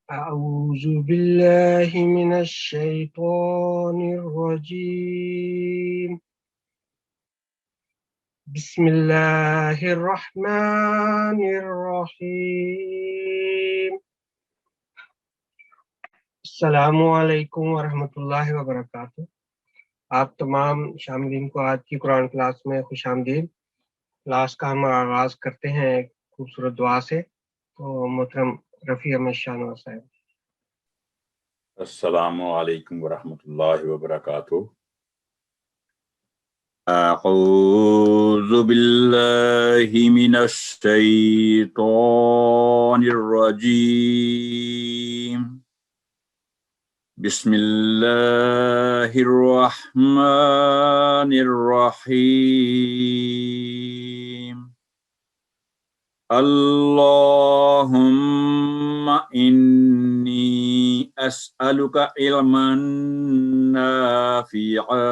أعوذ بالله من الشيطان الرجيم بسم الله الرحمن الرحيم السلام علیکم ورحمۃ اللہ وبرکاتہ۔ آپ تمام شاملین کو آج کی قرآن کلاس میں خوش آمدید۔ کلاس کا ہم آغاز کرتے ہیں ایک خوبصورت دعا سے۔ تو محترم رفیع احمد شانوا صاحب۔ السلام علیکم ورحمۃ اللہ وبرکاتہ۔ اعوذ باللہ من الشیطان الرجیم، بسم اللہ الرحمن الرحیم، اللہم انی اسألک علما نافعا۔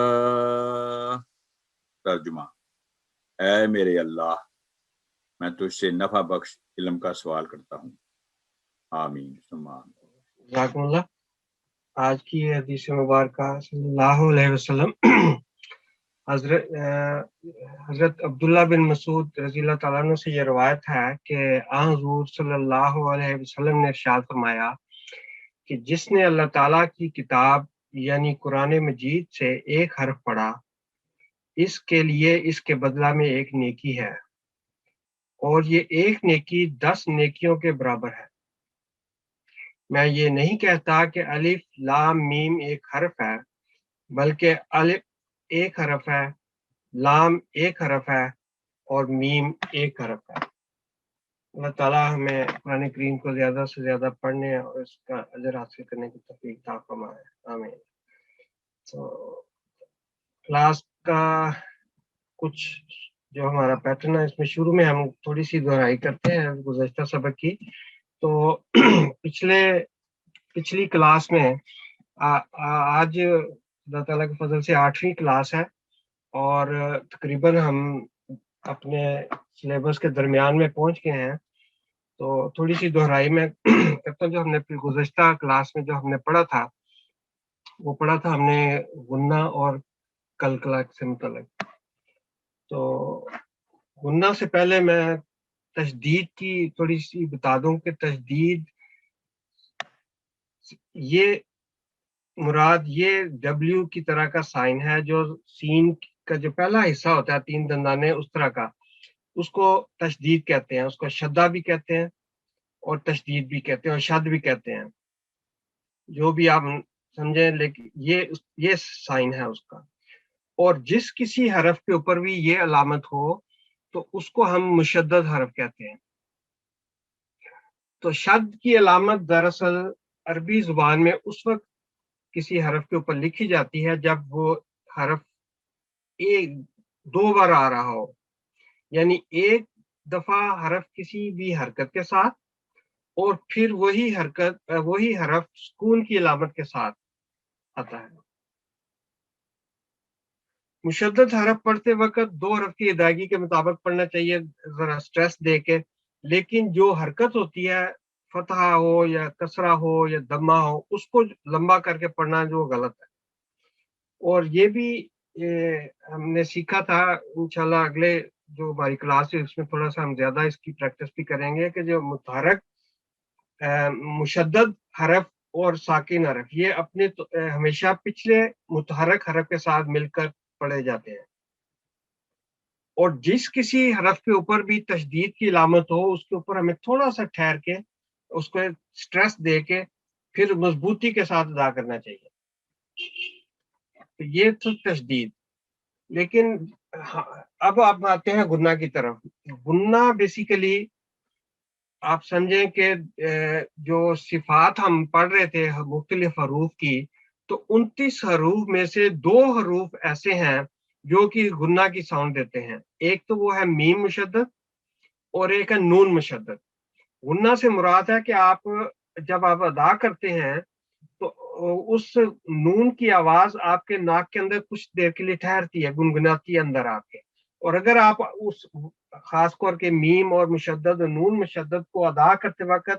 ترجمہ: اے میرے اللہ، میں تجھ سے نفع بخش علم کا سوال کرتا ہوں۔ آمین ثم آمین۔ جزاکم اللہ۔ آج کی حدیث مبارکہ صلی اللہ علیہ وسلم حضرت عبداللہ بن مسعود رضی اللہ تعالیٰ عنہ سے یہ روایت ہے کہ حضور صلی اللہ علیہ وسلم نے ارشاد فرمایا کہ جس نے اللہ تعالیٰ کی کتاب یعنی قرآن مجید سے ایک حرف پڑھا، اس کے لیے اس کے بدلہ میں ایک نیکی ہے، اور یہ ایک نیکی 10 نیکیوں کے برابر ہے۔ میں یہ نہیں کہتا کہ الف لام میم ایک حرف ہے، بلکہ الف ایک حرف ہے، لام ایک حرف ہے، اور میم ایک حرف ہے۔ اللہ تعالیٰ ہمیں قرآن کریم کو زیادہ سے زیادہ پڑھنے اور اس کا اجر حاصل کرنے کی توفیق عطا فرمائے، آمین۔ تو کلاس کا کچھ جو ہمارا پیٹرن ہے، اس میں شروع میں ہم تھوڑی سی دہرائی کرتے ہیں گزشتہ سبق کی۔ تو پچھلی کلاس میں آج اللہ تعالیٰ کے فضل سے 8ویں کلاس ہے، اور تقریباً ہم اپنے سلیبس کے درمیان میں پہنچ گئے ہیں۔ تو تھوڑی سی دہرائی میں کرتا ہوں۔ جو ہم نے گزشتہ کلاس میں جو ہم نے پڑھا تھا، وہ پڑھا تھا ہم نے غنہ اور قلقلہ سے متعلق۔ تو غنہ سے پہلے میں تشدید کی تھوڑی سی بتا دوں کہ تشدید یہ مراد یہ ڈبلیو کی طرح کا سائن ہے، جو سین کا جو پہلا حصہ ہوتا ہے 3 دندانے اس طرح کا، اس کو تشدید کہتے ہیں۔ اس کو شدہ بھی کہتے ہیں اور تشدید بھی کہتے ہیں اور شد بھی کہتے ہیں، جو بھی آپ سمجھیں، لیکن یہ سائن ہے اس کا۔ اور جس کسی حرف کے اوپر بھی یہ علامت ہو تو اس کو ہم مشدد حرف کہتے ہیں۔ تو شد کی علامت دراصل عربی زبان میں اس وقت کسی حرف کے اوپر لکھی جاتی ہے جب وہ حرف ایک 2 بار آ رہا ہو، یعنی ایک دفعہ حرف کسی بھی حرکت کے ساتھ، اور پھر وہی حرف سکون کی علامت کے ساتھ آتا ہے۔ مشدد حرف پڑھتے وقت 2 حرف کی ادائیگی کے مطابق پڑھنا چاہیے، ذرا سٹریس دے کے، لیکن جو حرکت ہوتی ہے، فتحہ ہو یا کسرہ ہو یا دمہ ہو، اس کو لمبا کر کے پڑھنا جو غلط ہے۔ اور یہ بھی ہم نے سیکھا تھا، انشاءاللہ اگلے جو ہماری کلاس ہے اس میں تھوڑا سا ہم زیادہ اس کی پریکٹس بھی کریں گے کہ جو متحرک مشدد حرف اور ساکن حرف یہ اپنے ہمیشہ پچھلے متحرک حرف کے ساتھ مل کر پڑھے جاتے ہیں، اور جس کسی حرف کے اوپر بھی تشدید کی علامت ہو اس کے اوپر ہمیں تھوڑا سا ٹھہر کے اس کو سٹریس دے کے پھر مضبوطی کے ساتھ ادا کرنا چاہیے۔ تو یہ تو تشدید۔ لیکن اب آپ آتے ہیں غنہ کی طرف۔ غنہ بیسیکلی آپ سمجھیں کہ جو صفات ہم پڑھ رہے تھے مختلف حروف کی، تو 29 حروف میں سے 2 حروف ایسے ہیں جو کہ غنہ کی ساؤنڈ دیتے ہیں۔ ایک تو وہ ہے میم مشدد اور ایک ہے نون مشدد۔ غنہ سے مراد ہے کہ آپ جب آپ ادا کرتے ہیں تو اس نون کی آواز آپ کے ناک کے اندر کچھ دیر کے لیے ٹھہرتی ہے، گنگناتی ہے اندر آ کے، اور اگر آپ اس خاص طور کے میم اور مشدد اور نون مشدد کو ادا کرتے وقت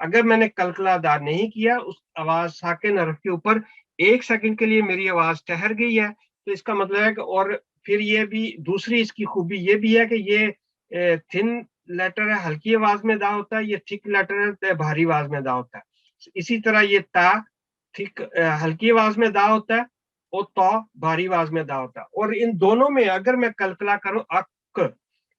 اگر میں نے کلکلا ادا نہیں کیا اس آواز ساکن حرف کے اوپر 1 سیکنڈ کے لیے میری آواز ٹھہر گئی ہے تو اس کا مطلب ہے کہ اور پھر یہ بھی دوسری اس کی خوبی یہ بھی ہے کہ یہ تھن لیٹر ہے ہلکی آواز میں ادا ہوتا ہے, یہ تھک لیٹر ہے بھاری آواز میں ادا ہوتا ہے. اسی طرح یہ تا تھک ہلکی آواز میں ادا ہوتا ہے اور تو بھاری آواز میں ادا ہوتا ہے. اور ان دونوں میں اگر میں کلکلا کروں اک,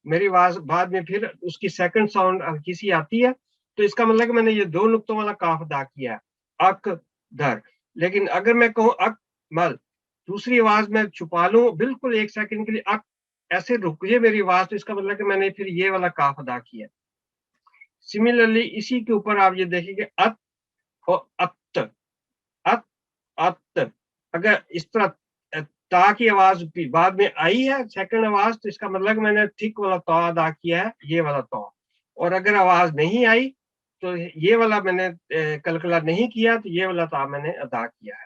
میری آواز بعد میں پھر اس کی سیکنڈ ساؤنڈ ہلکی سی آتی ہے تو اس کا مطلب کہ میں نے یہ 2 نقطوں والا کاف ادا کیا ہے اک در. لیکن اگر میں کہوں اک مل, دوسری آواز میں چھپا لوں بالکل 1 سیکنڈ کے لیے اک, ایسے رک جائے میری آواز تو اس کا مطلب کہ میں نے پھر یہ والا کاف ادا کیا. سملرلی اسی کے اوپر آپ یہ دیکھیں کہ ات اور ات ات ات, اگر اس طرح تا کی آواز بعد میں آئی ہے سیکنڈ آواز تو اس کا مطلب میں نے تھک والا تو ادا کیا ہے, یہ والا تو. اور اگر آواز نہیں آئی تو یہ والا میں نے کلکلا نہیں کیا تو یہ والا تا میں نے ادا کیا ہے.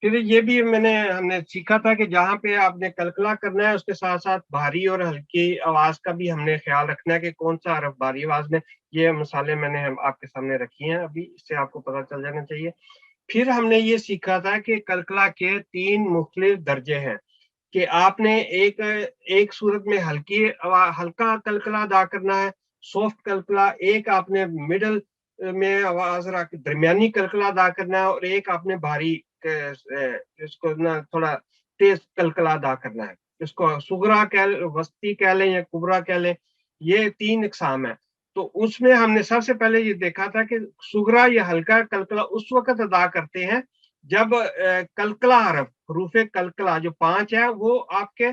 پھر یہ بھی ہم نے سیکھا تھا کہ جہاں پہ آپ نے کلکلا کرنا ہے اس کے ساتھ ساتھ بھاری اور ہلکی آواز کا بھی ہم نے خیال رکھنا ہے کہ کون سا حرف بھاری آواز میں. یہ مثالیں میں نے آپ کے سامنے رکھی ہیں ابھی, اس سے آپ کو پتہ چل جانا چاہیے. پھر ہم نے یہ سیکھا تھا کہ کلکلا کے 3 مختلف درجے ہیں کہ آپ نے ایک صورت میں ہلکا کلکلا ادا کرنا ہے, سافٹ کلکلا, ایک آپ نے مڈل میں آواز رکھ درمیانی کلکلا ادا کرنا ہے, اور ایک آپ نے بھاری اس کو تھوڑا تیز کلکلا ادا کرنا ہے. اس کو سغرا وسطی کہہ لیں یا کبرا کہہ لیں, یہ 3 اقسام ہیں. تو اس میں ہم نے سب سے پہلے یہ دیکھا تھا کہ سغرا یا ہلکا کلکلا اس وقت ادا کرتے ہیں جب کلکلا حرف حروف کلکلا جو 5 ہے وہ آپ کے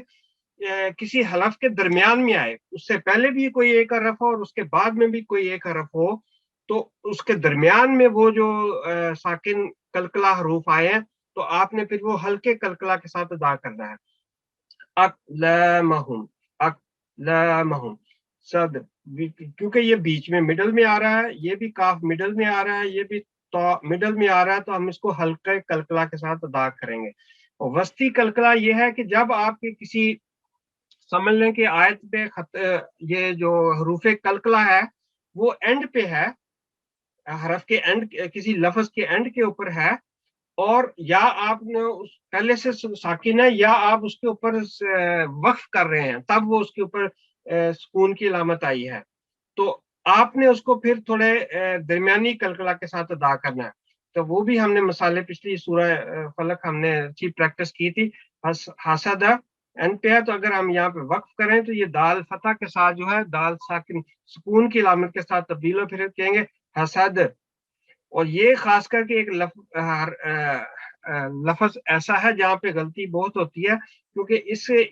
کسی حرف کے درمیان میں آئے, اس سے پہلے بھی کوئی ایک حرف ہو اور اس کے بعد میں بھی کوئی ایک حرف ہو, تو اس کے درمیان میں وہ جو ساکن کلکلا حروف آئے ہیں تو آپ نے پھر وہ ہلکے کلکلا کے ساتھ ادا کرنا ہے. اقلامہم اقلامہم صد, کیونکہ یہ بیچ میں مڈل میں آ رہا ہے, یہ بھی کاف مڈل میں آ رہا ہے, یہ بھی تو مڈل میں آ رہا ہے, تو ہم اس کو ہلکے کلکلا کے ساتھ ادا کریں گے. اور وسطی کلکلا یہ ہے کہ جب آپ کے کسی سمجھ لیں کہ آیت پہ یہ جو حروف کلکلا ہے وہ اینڈ پہ ہے, حرف کے اینڈ, کسی لفظ کے اینڈ کے اوپر ہے, اور یا آپ نے پہلے سے ساکن ہے یا آپ اس کے اوپر وقف کر رہے ہیں تب وہ اس کے اوپر سکون کی علامت آئی ہے, تو آپ نے اس کو پھر تھوڑے درمیانی کلکلا کے ساتھ ادا کرنا ہے. تو وہ بھی ہم نے مثالیں پچھلی سورہ فلق ہم نے اچھی پریکٹس کی تھی. حسدہ اینڈ پہ ہے, تو اگر ہم یہاں پہ وقف کریں تو یہ دال فتح کے ساتھ جو ہے دال ساکن سکون کی علامت کے ساتھ تبدیل ہو, پھر کہیں گے حسد. اور یہ خاص کر کے ایک لفظ ایسا ہے جہاں پہ غلطی بہت ہوتی ہے, کیونکہ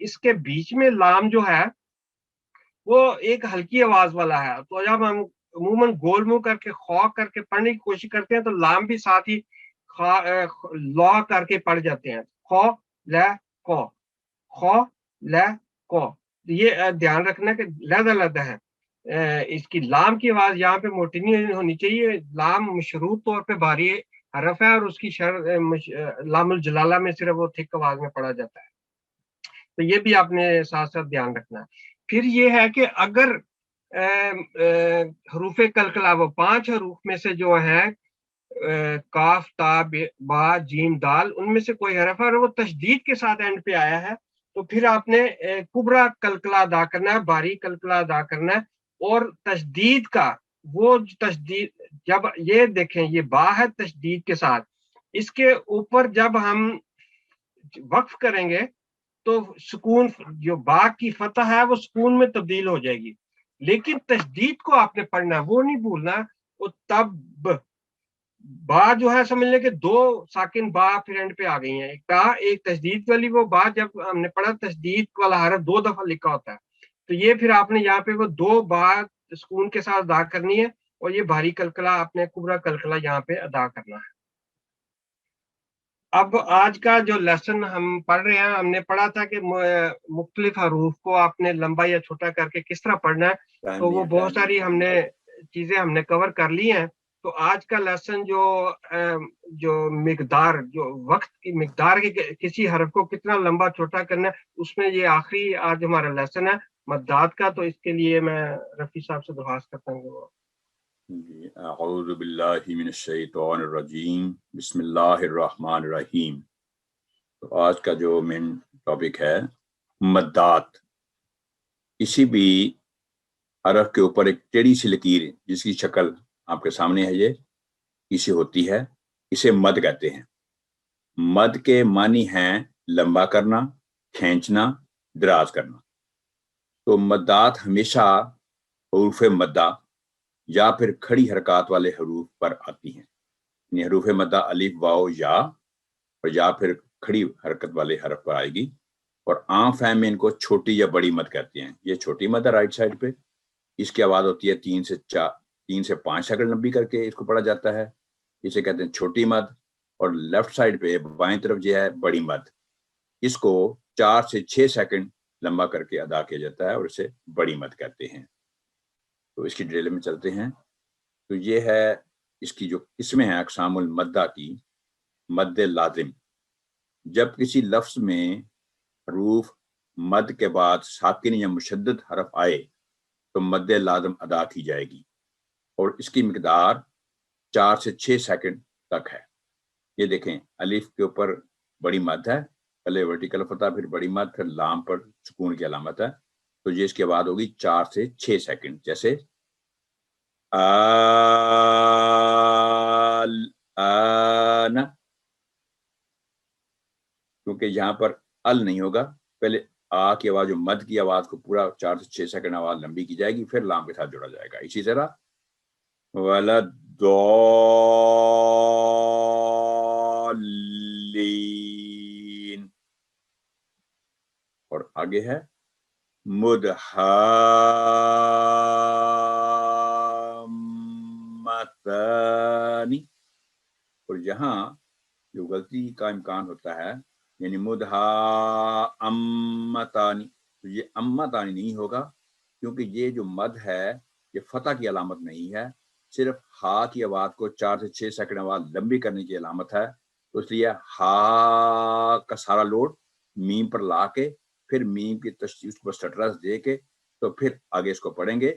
اس کے بیچ میں لام جو ہے وہ ایک ہلکی آواز والا ہے, تو جب ہم عموماً گول منہ کر کے خواہ کر کے پڑھنے کی کوشش کرتے ہیں تو لام بھی ساتھ ہی لا کر کے پڑھ جاتے ہیں, خو ل کو خو ل کو. یہ دھیان رکھنا کہ لہدا لہدا ہے, اس کی لام کی آواز یہاں پہ موٹی نہیں ہونی چاہیے. لام مشروط طور پہ بھاری حرف ہے اور اس کی لام الجلالہ میں صرف وہ تھک آواز میں پڑھا جاتا ہے, تو یہ بھی آپ نے ساتھ ساتھ دھیان رکھنا ہے. پھر یہ ہے کہ اگر حروف کلکلا وہ 5 حروف میں سے جو ہے کاف تا با جیم دال, ان میں سے کوئی حرف ہے وہ تشدید کے ساتھ اینڈ پہ آیا ہے تو پھر آپ نے کبرا کلکلا ادا کرنا ہے, بھاری کلکلا ادا کرنا ہے. اور تشدید کا وہ تشدید جب یہ دیکھیں یہ با ہے تشدید کے ساتھ, اس کے اوپر جب ہم وقف کریں گے تو سکون جو با کی فتح ہے وہ سکون میں تبدیل ہو جائے گی, لیکن تشدید کو آپ نے پڑھنا وہ نہیں بھولنا. وہ تب با جو ہے سمجھ لیں کہ 2 ساکن با پھر اینڈ پہ آ گئی ہیں, ایک تشدید والی وہ با جب ہم نے پڑھا تشدید والا حرف 2 دفعہ لکھا ہوتا ہے, تو یہ پھر آپ نے یہاں پہ وہ 2 با سکون کے ساتھ ادا کرنی ہے, اور یہ بھاری کلکلا آپ نے کبرا کلکلا یہاں پہ ادا کرنا ہے. اب آج کا جو لیسن ہم پڑھ رہے ہیں, ہم نے پڑھا تھا کہ مختلف حروف کو آپ نے لمبا یا چھوٹا کر کے کس طرح پڑھنا ہے, تو وہ بہت ساری ہم نے چیزیں ہم نے کور کر لی ہیں. تو آج کا لیسن جو مقدار جو وقت کی مقدار کی کسی حرف کو کتنا لمبا چھوٹا کرنا ہے, اس میں یہ آخری آج ہمارا لیسن ہے مداد کا. تو اس کے لیے میں رفیع صاحب سے درخواست کرتا ہوں. اعوذ باللہ من الشیطان الرجیم، بسم اللہ الرحمن الرحیم۔ تو آج کا جو مین ٹاپک ہے مدات۔ کسی بھی حرف کے اوپر ایک ٹیڑھی سی لکیر جس کی شکل آپ کے سامنے ہے، یہ اسے ہوتی ہے، اسے مد کہتے ہیں۔ مد کے معنی ہیں لمبا کرنا، کھینچنا، دراز کرنا۔ تو مدات ہمیشہ حروف مدہ یا پھر کھڑی حرکات والے حروف پر آتی ہیں، یعنی حروف مدہ الف، واو، یا، اور یا پھر کھڑی حرکت والے حرف پر آئے گی۔ اور عام فہم میں ان کو چھوٹی یا بڑی مد کہتے ہیں۔ یہ چھوٹی مد ہے رائٹ سائڈ پہ، اس کی آواز ہوتی ہے 3 سے 5 سیکنڈ لمبی کر کے اس کو پڑھا جاتا ہے، اسے کہتے ہیں چھوٹی مد۔ اور لیفٹ سائڈ پہ بائیں طرف جو ہے بڑی مد، اس کو 4 سے 6 سیکنڈ لمبا کر کے ادا کیا جاتا ہے اور اسے بڑی مد کہتے ہیں۔ تو اس کی ڈیٹیل میں چلتے ہیں۔ تو یہ ہے اس کی جو قسمیں ہیں اقسام المدہ کی۔ مد لازم، جب کسی لفظ میں حروف مد کے بعد ساکن یا مشدد حرف آئے تو مد لازم ادا کی جائے گی، اور اس کی مقدار 4 سے 6 سیکنڈ تک ہے۔ یہ دیکھیں، الف کے اوپر بڑی مد ہے، پہلے ورٹیکل فتح، پھر بڑی مد، پھر لام پر سکون کی علامت ہے، تو یہ اس کے بعد ہوگی 4 سے 6 سیکنڈ، جیسے آن، کیونکہ یہاں پر ال نہیں ہوگا، پہلے آ کی آواز جو مد کی آواز کو پورا 4 سے 6 سیکنڈ آواز لمبی کی جائے گی، پھر لام کے ساتھ جوڑا جائے گا۔ اسی طرح ولداللین، اور آگے ہے مدحامتانی، اور یہاں جو غلطی کا امکان ہوتا ہے، یعنی مدحامتانی، تو یہ امتانی نہیں ہوگا، کیونکہ یہ جو مد ہے یہ فتح کی علامت نہیں ہے، صرف ہا کی آواز کو 4 سے 6 سیکنڈ آواز لمبی کرنے کی علامت ہے۔ تو اس لیے ہا کا سارا لوڈ میم پر لا کے، پھر میم کی تشدید پر سٹرس دے کے، تو پھر آگے اس کو پڑھیں گے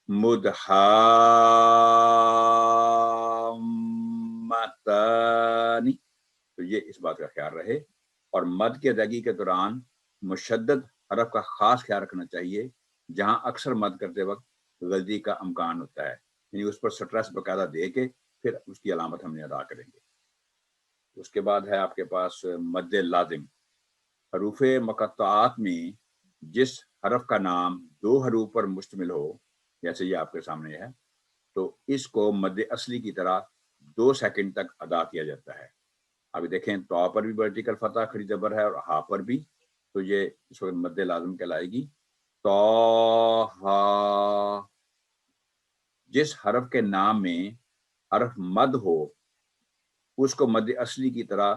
مدحامتانی۔ تو یہ اس بات کا خیال رہے۔ اور مد کی ادائیگی کے دوران مشدد حرف کا خاص خیال رکھنا چاہیے، جہاں اکثر مد کرتے وقت غلطی کا امکان ہوتا ہے، یعنی اس پر سٹرس باقاعدہ دے کے پھر اس کی علامت ہم نے ادا کریں گے۔ اس کے بعد ہے آپ کے پاس مد لازم۔ حروف مقطعات میں جس حرف کا نام 2 حروف پر مشتمل ہو، جیسے یہ آپ کے سامنے ہے، تو اس کو مد اصلی کی طرح 2 سیکنڈ تک ادا کیا جاتا ہے۔ ابھی دیکھیں، تو پر بھی ورٹیکل فتح کھڑی زبر ہے اور ہا پر بھی، تو یہ اس وقت مد لازم کہلائے گی۔ تو جس حرف کے نام میں حرف مد ہو اس کو مد اصلی کی طرح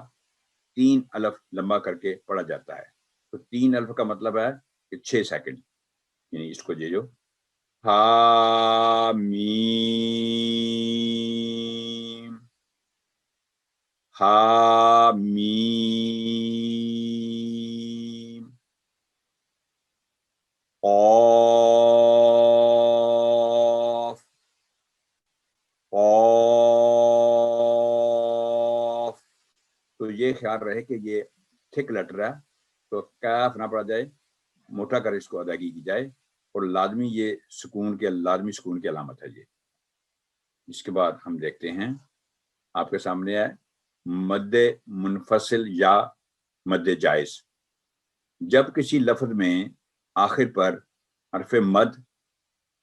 3 الف لمبا کر کے پڑھا جاتا ہے۔ تو 3 الف کا مطلب ہے کہ 6 سیکنڈ، یعنی اس کو یہ جو ہا میم، ہا میم، قاف، قاف، تو یہ خیال رہے کہ یہ تھک لیٹر ہے، تو کاف نہ پڑھا جائے، موٹا کر اس کو ادائیگی کی جائے، اور لازمی یہ لازمی سکون کی علامت ہے یہ۔ اس کے بعد ہم دیکھتے ہیں آپ کے سامنے ہے مد منفصل یا مد جائز۔ جب کسی لفظ میں آخر پر حرف مد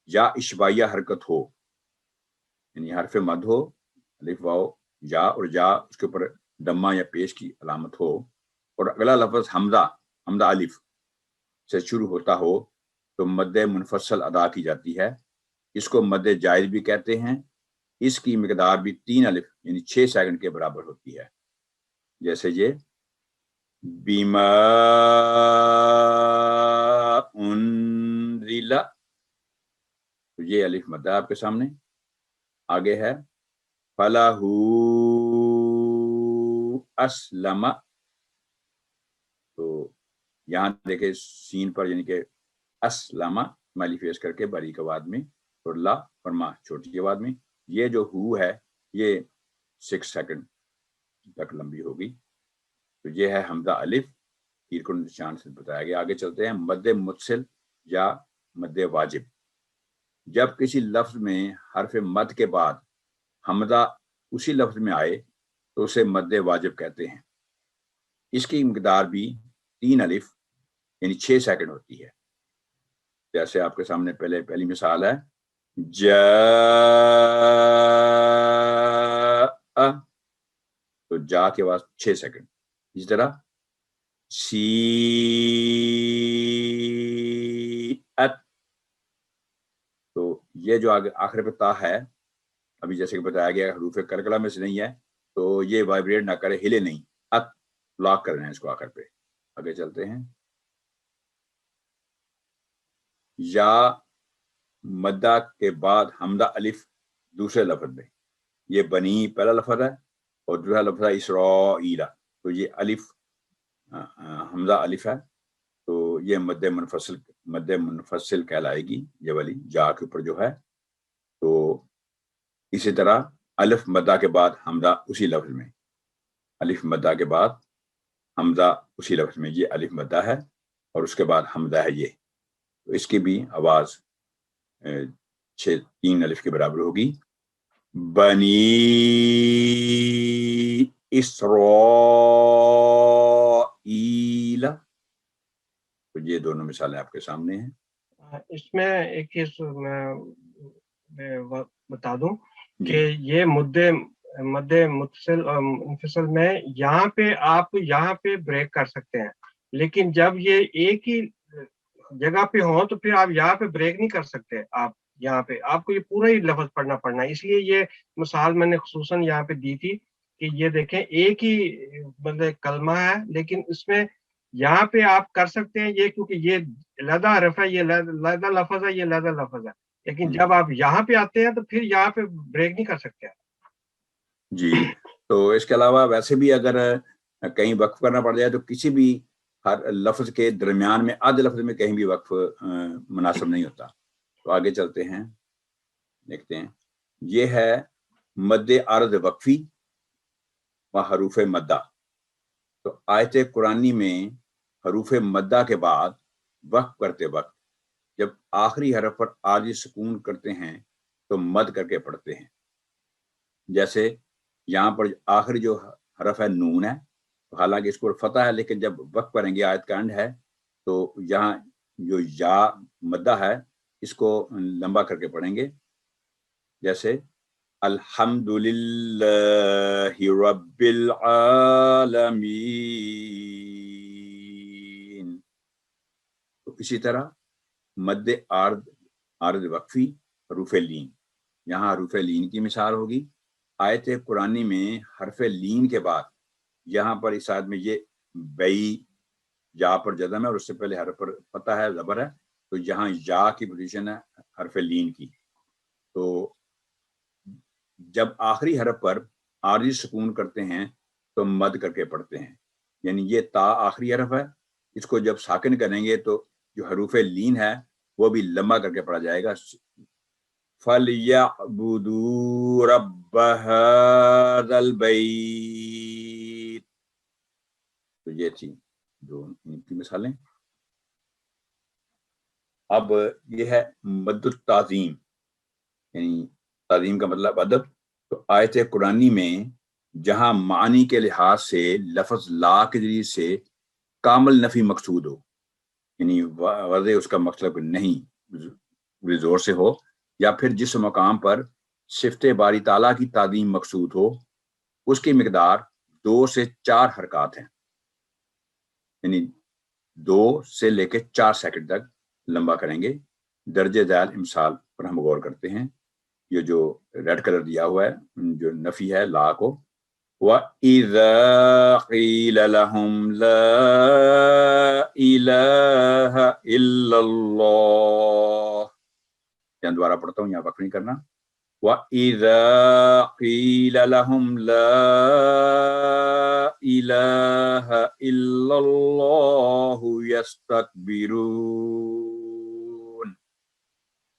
یا اشباعیہ حرکت ہو، یعنی حرف مد ہو، الف، واو، یا، اور یا اس کے اوپر دمہ یا پیش کی علامت ہو، اور اگلا لفظ حمزہ الف سے شروع ہوتا ہو، تو مد منفصل ادا کی جاتی ہے۔ اس کو مد جائز بھی کہتے ہیں۔ اس کی مقدار بھی 3 الف یعنی 6 سیکنڈ کے برابر ہوتی ہے، جیسے یہ بیما انزل، تو یہ الف مد ہے آپ کے سامنے۔ آگے ہے فلاح اسلم، تو یہاں دیکھیں سین پر، یعنی کہ اسلم اسماعیلی فیس کر کے باریک آواز میں، اور لا فرما چھوٹی آواز میں، یہ جو ہو ہے یہ 6 سیکنڈ تک لمبی ہوگی. تو یہ ہے حمزہ الف، تیر کو نشان سے بتایا گیا. آگے چلتے ہیں. مد متصل یا مد واجب. جب کسی لفظ میں حرف مد کے بعد حمزہ اسی لفظ میں آئے تو اسے مد واجب کہتے ہیں. اس کی مقدار بھی 3 الف یعنی 6 سیکنڈ ہوتی ہے. جیسے آپ کے سامنے پہلی مثال ہے جاء، تو جا کے بعد 6 سیکنڈ. اسی طرح سیئت، تو یہ جو آخر پہ تا ہے ابھی جیسے کہ بتایا گیا حروف کلکلہ میں سے نہیں ہے تو یہ وائبریٹ نہ کرے، ہلے نہیں، ات لاک کر رہے ہیں اس کو آخر پہ. آگے چلتے ہیں. یا مدہ کے بعد حمزہ الف دوسرے لفظ میں، یہ بنی پہلا لفظ ہے اور دوسرا لفظ ہے اسرائیل، تو یہ الف حمزہ الف ہے تو یہ مد منفصل کہلائے گی یہ والی جا کے اوپر جو ہے. تو اسی طرح الف مدہ کے بعد حمزہ اسی لفظ میں، الف مدہ کے بعد حمزہ اسی لفظ میں، یہ الف مدہ ہے اور اس کے بعد حمزہ ہے یہ. تو اس کی بھی آواز 3 الف کے برابر ہوگی. بنی اسرائیل، تو یہ دونوں مثالیں آپ کے سامنے ہیں. اس میں ایک چیز میں بتا دوں کہ یہ مد متصل اور منفصل میں یہاں پہ آپ یہاں پہ بریک کر سکتے ہیں، لیکن جب یہ ایک ہی جگہ پہ ہوں تو پھر آپ یہاں پہ بریک نہیں کر سکتے. آپ یہاں پہ آپ کو یہ پورا ہی لفظ پڑھنا ہے. اس لیے یہ مثال میں نے خصوصاً یہاں پہ دی تھی کہ یہ دیکھیں ایک ہی مطلب کلمہ ہے لیکن اس میں یہاں پہ آپ کر سکتے ہیں یہ، کیونکہ یہ علیحدہ حرف ہے، یہ علیحدہ لفظ ہے، یہ علیحدہ لفظ ہے. لیکن جب آپ یہاں پہ آتے ہیں تو پھر یہاں پہ بریک نہیں کر سکتے. جی. تو اس کے علاوہ ویسے بھی اگر کہیں وقف کرنا پڑ جائے تو کسی بھی ہر لفظ کے درمیان میں آدھے لفظ میں کہیں بھی وقف مناسب نہیں ہوتا. تو آگے چلتے ہیں، دیکھتے ہیں. یہ ہے مد عارض وقفی و حروف مدہ. تو آیت قرآنی میں حروف مدہ کے بعد وقف کرتے وقت جب آخری حرف پر عارضی سکون کرتے ہیں تو مد کر کے پڑھتے ہیں. جیسے یہاں پر آخری جو حرف ہے نون ہے، حالانکہ اس کو فتح ہے لیکن جب وقف کریں گے آیت کا اینڈ ہے تو یہاں جو یا مدہ ہے اس کو لمبا کر کے پڑھیں گے. جیسے الحمدللہ رب العالمین. تو اسی طرح مد عارض وقفی حروف لین، یہاں حروف لین کی مثال ہوگی. آیت قرآنی میں حرف لین کے بعد یہاں پر اس آیت میں یہ بئی یا پر جزم ہے اور اس سے پہلے حرف پر فتح ہے، زبر ہے، تو یہاں یا کی پوزیشن ہے حرف لین کی. تو جب آخری حرف پر عارضی سکون کرتے ہیں تو مد کر کے پڑھتے ہیں. یعنی یہ تا آخری حرف ہے، اس کو جب ساکن کریں گے تو جو حروف لین ہے وہ بھی لمبا کر کے پڑھا جائے گا. فَلْيَعْبُدُوا رَبَّ هَذَا الْبَيْتِ. تو یہ تھی جو ان کی مثالیں. اب یہ ہے مد التعظیم، یعنی تعظیم کا مطلب ادب. تو آیت قرآنی میں جہاں معنی کے لحاظ سے لفظ لا کے ذریعے سے کامل نفی مقصود ہو، یعنی واضح اس کا مطلب نہیں زور سے ہو، یا پھر جس مقام پر صفت باری تعالیٰ کی تعظیم مقصود ہو، اس کی مقدار 2 سے 4 حرکات ہیں، یعنی 2 سے لے کے 4 سیکنڈ تک لمبا کریں گے. درجہ ذیل امثال پر ہم غور کرتے ہیں. یہ جو ریڈ کلر دیا ہوا ہے جو نفی ہے لا کو، وَإِذَا قِيلَ لَهُمْ لَا إِلَهَ إِلَّا اللَّهُ. یہاں دوبارہ پڑھتا ہوں، یہاں وقف نہیں کرنا. وَإِذَا قِيلَ لَهُمْ لَا إِلَهَ إِلَّا اللَّهُ يَسْتَكْبِرُونَ.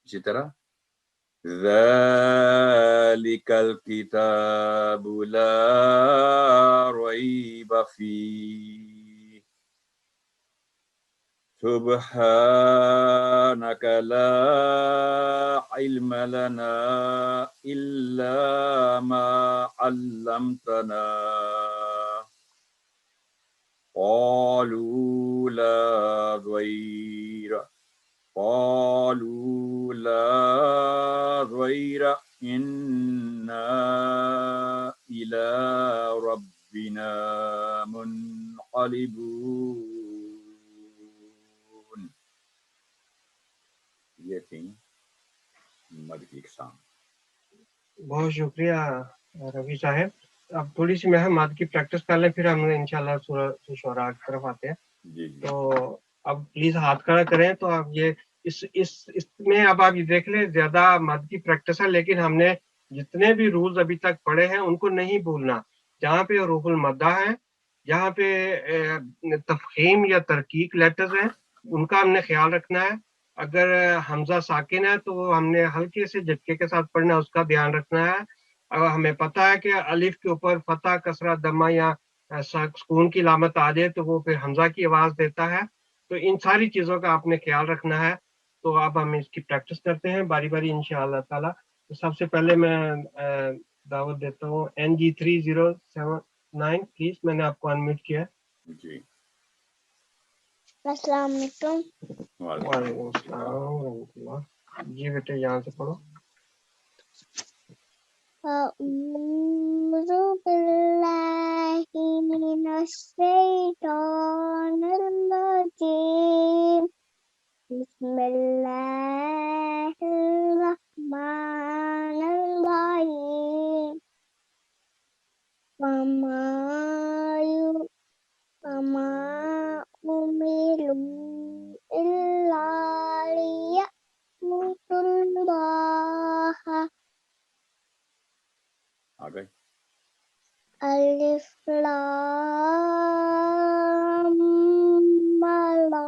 اسی طرح ذَلِكَ الْكِتَابُ لَا رَيْبَ فِيهِ سُبْحَانَكَ لَا عِلْمَ لَنَا إِلَّا مَا عَلَّمْتَنَا قَالُوا لَا ضَيْرَ إِنَّا إِلَى رَبِّنَا مُنْقَلِبُونَ. یہ تھی مد کی اقسام. بہت شکریہ رفیع صاحب. اب تھوڑی سی میں مد کی پریکٹس کر لیں، پھر ہم انشاءاللہ سورۃ شعراء کی طرف آتے ہیں. جی تو اب پلیز ہاتھ کھڑا کریں. تو اب یہ اس میں اب آپ یہ دیکھ لیں زیادہ مد کی پریکٹس ہے، لیکن ہم نے جتنے بھی رولز ابھی تک پڑھے ہیں ان کو نہیں بھولنا. جہاں پہ حروف المدہ ہے، جہاں پہ تفخیم یا ترقیق لیٹرز ہیں، ان کا ہم نے خیال رکھنا ہے. اگر حمزہ ساکن ہے تو ہم نے ہلکے سے جھٹکے کے ساتھ پڑھنا ہے، اس کا دھیان رکھنا ہے. اگر ہمیں پتہ ہے کہ الف کے اوپر فتح، کسرہ، دمہ یا سکون کی علامت آ جائے تو وہ پھر حمزہ کی آواز دیتا ہے. تو ان ساری چیزوں کا آپ نے خیال رکھنا ہے. تو اب ہم اس کی پریکٹس کرتے ہیں باری باری انشاءاللہ تعالی. تو سب سے پہلے میں دعوت دیتا ہوں NG3079. پلیز، میں نے آپ کو انمیوٹ کیا ہے. جی. السلام علیکم. وعلیکم السلام ورحمۃ اللہ. جی بیٹے یہاں سے پڑھو. اعوذ باللہ من الشیطان الرجیم. بسم اللہ الرحمن الرحیم. وما أمروا إلا ليعبدوا الله آگے. ألف لام را.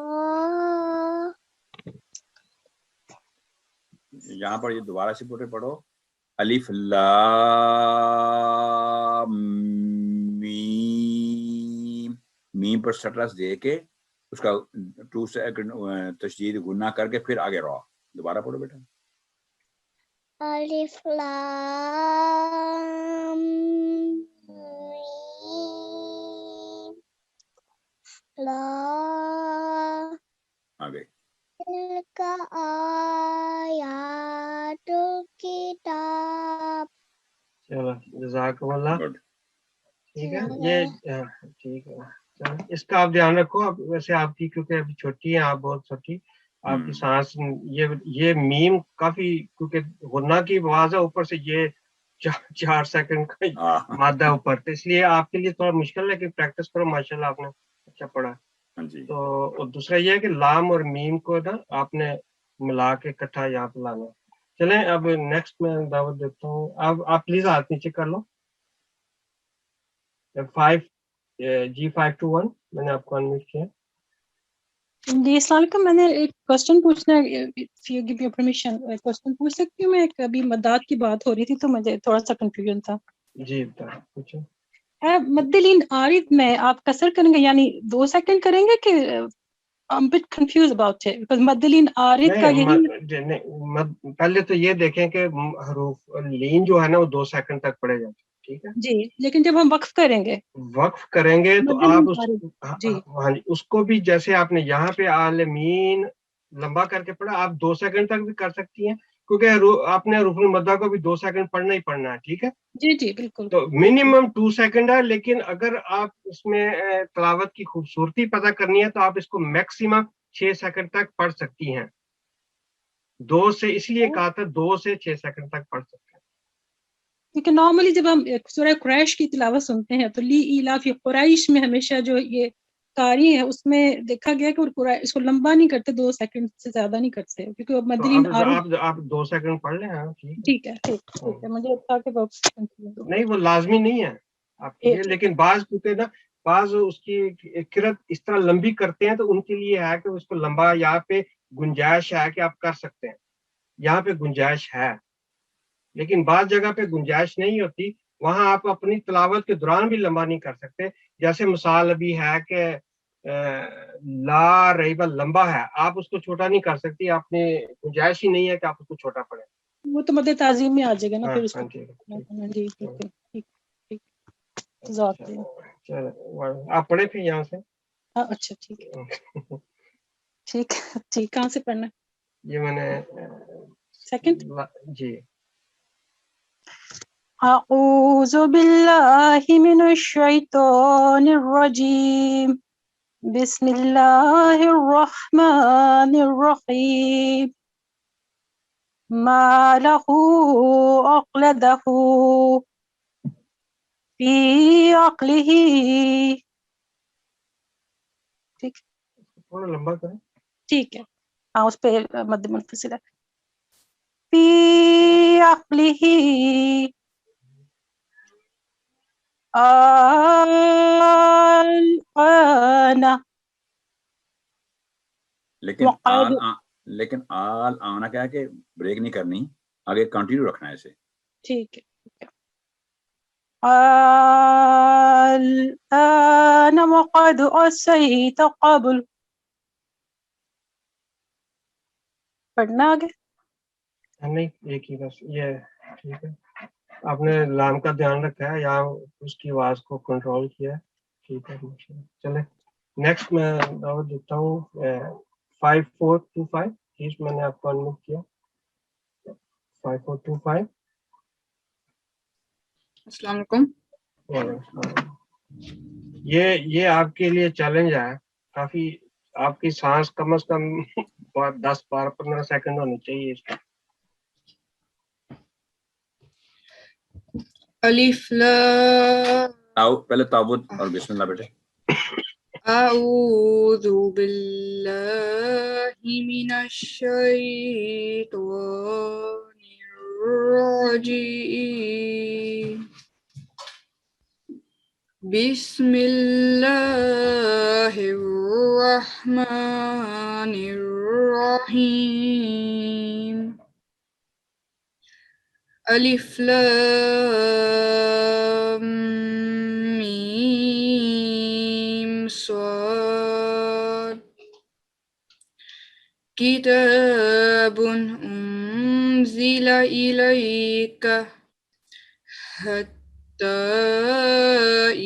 یہاں پر یہ دوبارہ سے پڑھو. الف لام میم. میم پر سٹرس دے کے اس کا 2 سیکنڈ تشدید گنا کر کے پھر آگے رہو. دوبارہ پڑھو بیٹا. ألف لام میم را. آگے. تلك آیات الکتاب. چلو جزاکم اللہ. گڈ. ٹھیک ہے، یہ ٹھیک ہے. چلو اس کا آپ دھیان رکھو. اب ویسے آپ کی کیونکہ ابھی چھوٹی ہیں، آپ بہت چھوٹی، آپ کی سانس یہ میم کافی، کیونکہ غنہ کی آواز ہے، اوپر سے یہ 4 سیکنڈ کا مادہ اوپر، تو اس لیے آپ کے لیے تھوڑا مشکل ہے کہ پریکٹس کرو. ماشاءاللہ آپ نے اچھا پڑھا. تو اور دوسرا یہ ہے کہ لام اور میم کو نا آپ نے ملا کے اکٹھا یہاں پہ لانا. چلیں اب نیکسٹ میں دعوت دیتا ہوں. اب آپ پلیز ہاتھ نیچے کر لو. 5G521 میں نے آپ کو انمیوٹ کیا. جی السلام علیکم. میں نے ایک کوشچن پوچھنا ہے. if you give your permission question پوچھ سکتی ہوں میں؟ ابھی مدات کی بات ہو رہی تھی تو مجھے تھوڑا سا کنفیوژن تھا. جی پوچھو. مدلین عارض میں آپ کسر کریں گے یعنی 2 سیکنڈ کریں گے کہ I'm a bit confused about it because مدلین عارض کا یہی. پہلے تو یہ دیکھیں کہ حروف لین جو ہے نا وہ 2 سیکنڈ تک پڑے جاتے ہیں. ٹھیک ہے جی، لیکن جب ہم وقف کریں گے تو آپ جی اس کو بھی جیسے آپ نے یہاں پہ عالمین لمبا کر کے پڑھا، آپ 2 سیکنڈ تک بھی کر سکتی ہیں، کیونکہ آپ نے حروف المدہ کو بھی 2 سیکنڈ پڑھنا ہی پڑھنا ہے. ٹھیک ہے جی جی بالکل. تو منیمم 2 سیکنڈ ہے. لیکن اگر آپ اس میں تلاوت کی خوبصورتی پتہ کرنی ہے تو آپ اس کو میکسیمم 6 سیکنڈ تک پڑھ سکتی ہیں. 2 سے اس لیے کہا تھا 2 سے 6 سیکنڈ تک پڑھ سکتے ہیں. کیونکہ نارملی جب ہم سورہ قریش کی تلاوت سنتے ہیں تو لی ایلاف قریش میں ہمیشہ جو یہ قاری ہے اس میں دیکھا گیا کہ اس کو لمبا نہیں کرتے، 2 سیکنڈ سے زیادہ نہیں کرتے کیونکہ مدلین عارض. آپ 2 سیکنڈ پڑھ لیں. ہاں ٹھیک ہے مجھے تھا کہ نہیں وہ لازمی نہیں ہے آپ کے لیے، لیکن بعض کیونکہ نا بعض اس کی قرت اس طرح لمبی کرتے ہیں تو ان کے لیے ہے کہ اس کو لمبا، یہاں پہ گنجائش ہے کہ آپ کر سکتے ہیں، یہاں پہ گنجائش ہے. لیکن بعض جگہ پہ گنجائش نہیں ہوتی, وہاں آپ اپنی تلاوت کے دوران بھی لمبا نہیں کر سکتے. جیسے مثال ابھی ہے کہ لا ریب لمبا ہے, آپ اس کو چھوٹا نہیں کر سکتی, آپ نے گنجائش ہی نہیں ہے کہ آپ اس کو چھوٹا پڑھیں. وہ تو مد تعظیم میں آ جائے گا نا پھر اس کو. جی جی بالکل ٹھیک ٹھیک. جزاک اللہ. چلو آپ پڑھیں پھر یہاں سے. اچھا ٹھیک ہے ٹھیک ٹھیک. کہاں سے پڑھنا ہے؟ یہ میں نے سیکنڈ. جی. اعوذ باللہ من الشیطان الرجیم. بسم اللہ الرحمن الرحیم. ما له عقلده فی عقلہ. ٹھیک تھوڑا لمبا کریں. ٹھیک ہے. ہاں اس پہ مد منفصل ہے. فی عقلہ الآن لیکن وقد. لیکن آنا کیا ہے کہ بریک نہیں کرنی, آگے کنٹینیو رکھنا ہے اسے. ٹھیک ہے الآن وقد عصیت قبل. پڑھنا آگے نہیں ایک ہی بس یہ ٹھیک ہے. آپ نے لام کا دھیان رکھا ہے یا اس کی آواز کو کنٹرول کیا ہے, ٹھیک ہے. چلے نیکسٹ میں دعوت دیتا ہوں 5425. پلیز میں نے آپ کو انمیوٹ کیا. 5425. السلام علیکم. یہ آپ کے لیے چیلنج ہے کافی. آپ کی سانس کم از کم 10-12-15 سیکنڈ ہونی چاہیے اس کا. الف لام. پہلے تعوذ اور بسم اللہ بیٹے. اعوذ باللہ من الشیطان الرجیم. بسم اللہ الرحمن الرحیم. الف لام میم صاد. کتاب انزل الیک حتی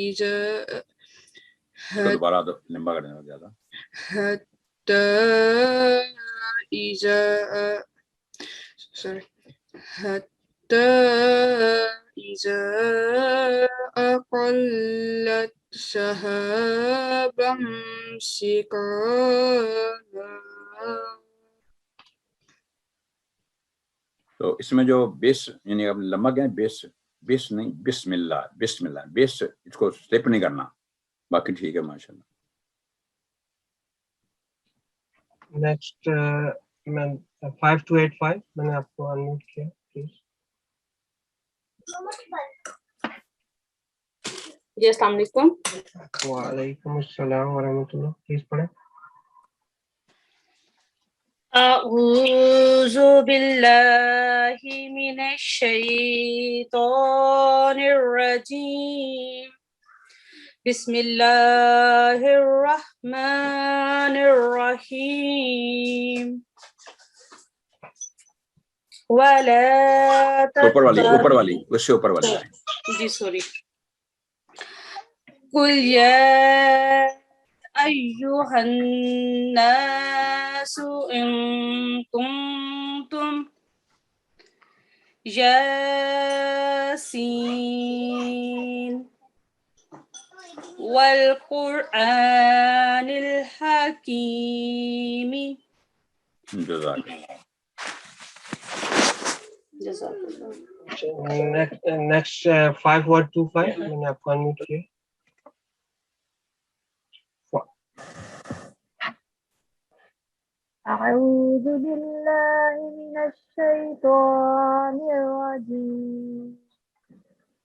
اذا دوبارہ لمبا کرنے کا زیادہ. حتی اذا حتی اذا اقلت سحابا ثقالا. تو اس میں جو بیس یعنی اب لمبا گیا بیس نہیں, بسم اللہ بیس, اس کو سلپ نہیں کرنا, باقی ٹھیک ہے ماشاء اللہ. نیکسٹ 5285. میں نے آپ کو انمیوٹ کیا پلیز. جی السلام علیکم. وعلیکم السلام ورحمۃ اللہ. پلیز پڑھیں. اعوذ باللہ من الشیطان الرجیم. بسم اللہ الرحمن الرحیم. ولا اوپر والی اس سے اوپر والی لائن. جی سوری. قل یا ایھا الناس ان کنتم یاسین والقرآن الحکیم. جزاک اللہ. نیکسٹ 5125. میں نے آپ کو انمیوٹ کیا. أعوذ بالله من الشيطان الرجيم.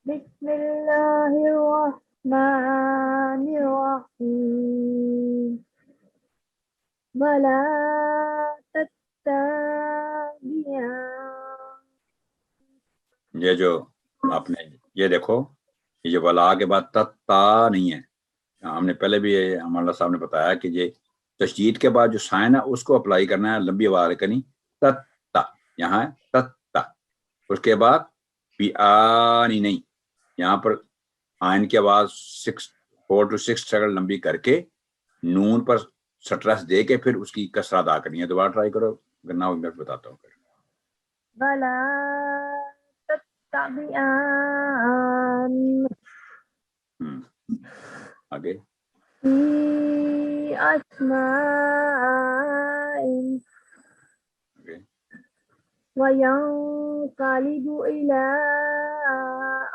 بسم الله الرحمن الرحيم. ولا تتبعوا یہ جو آپ نے یہ دیکھو یہ جو ولا کے بعد تا نہیں ہے. ہم نے پہلے بھی ہمارا صاحب نے بتایا کہ یہ تشدید کے بعد جو سائن ہے اس کو اپلائی کرنا ہے, لمبی آواز کرنی, تتا یہاں ہے تتا. اس کے بعد بھی آنی نہیں, یہاں پر آئن کی آواز 4 to 6 سیکنڈ لمبی کر کے نون پر سٹرس دے کے پھر اس کی کسرہ ادا کرنی ہے. دوبارہ ٹرائی کرو, اگر نہ ہو میں بتاتا ہوں. ولا تتبعان آگے في أسماء وينقلب إلى